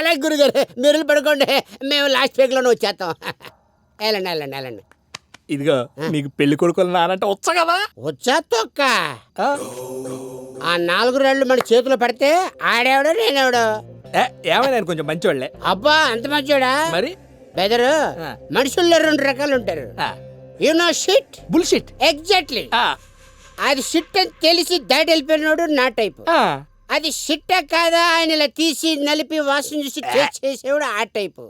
అలాగే గురుగారు మీరు పడుకోండి, మేము లాస్ట్ వీక్లోనే వచ్చేస్తాం. వెళ్ళండి వెళ్ళండి వెళ్ళండి. ఇదిగో నీకు పెళ్లి కొడుకులు నానంటే వచ్చా కదా. వచ్చా తొక్క ఆ 4 రాళ్ళు మన చేతిలో పడితే ఆడేవాడు నేనేవాడు. ఏమైనా కొంచెం మంచివాళ్లే. అబ్బా అంత మంచివాడా? మరి బెదరు మనుషుల్లో 2 రకాలు ఉంటారు. You know shit, bullshit. Exactly. అది షిట్ అని తెలిసి దాటి వెళ్ళిపోయినాడు నా టైపు. అది షిట్ట కాదా ఆయన ఇలా తీసి నలిపి వాసన చూసి టేస్ట్ చేసేవాడు ఆ టైపు.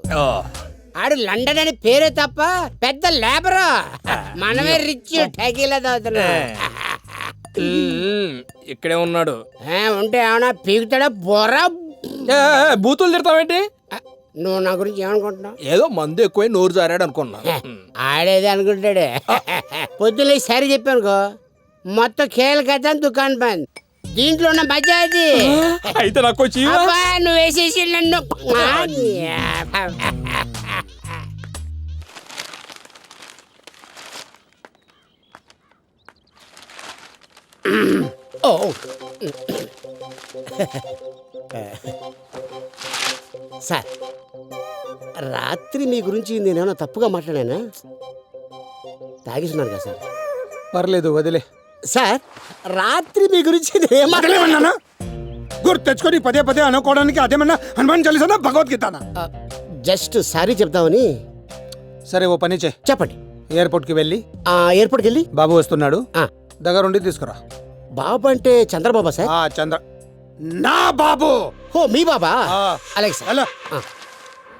ఆడు లండన్ అని పేరే తప్ప పెద్ద లేబరు. మనమే రిచ్ టగీలా ఇక్కడే ఉన్నాడు. ఉంటే ఏమన్నా పీకుతాడా బొర్రా? బూతులు తిడతావేంటి? నువ్వు నా గురించి ఏమనుకుంటున్నావు? ఏదో మందు ఎక్కువ నోరు జారాడు అనుకున్నా. ఆడేది అనుకుంటాడే. పొద్దున్న సరి చెప్పానుకో మొత్తం కేల కదా దుకాణం బంద్. దీంట్లో ఉన్న మజా అది. అయితే నాకు నువ్వు వేసేసి నన్ను సార్, రాత్రి మీ గురించి నేనేమన్నా తప్పుగా మాట్లాడానా? తాగిస్తున్నాను కదా సార్. పర్లేదు వదిలే. సార్, రాత్రి మీ గురించి నేనేం మాట్లాడమన్నానా? గుర్తు తెచ్చుకొని పదే పదే అనుకోవడానికి అదేమన్నా హనుమాన్ చాలీసానా భగవద్గీతనా? జస్ట్ సారీ చెప్తామని. సరే ఓ పని చేయి. చెప్పండి. ఎయిర్పోర్ట్కి వెళ్ళి ఎయిర్పోర్ట్కి వెళ్ళి బాబు వస్తున్నాడు దగ్గరుండి తీసుకురా. బాబు అంటే చంద్రబాబా సార్? చంద్ర నా బాబు. ఓ మీ బాబా? అలాగే సార్. హలో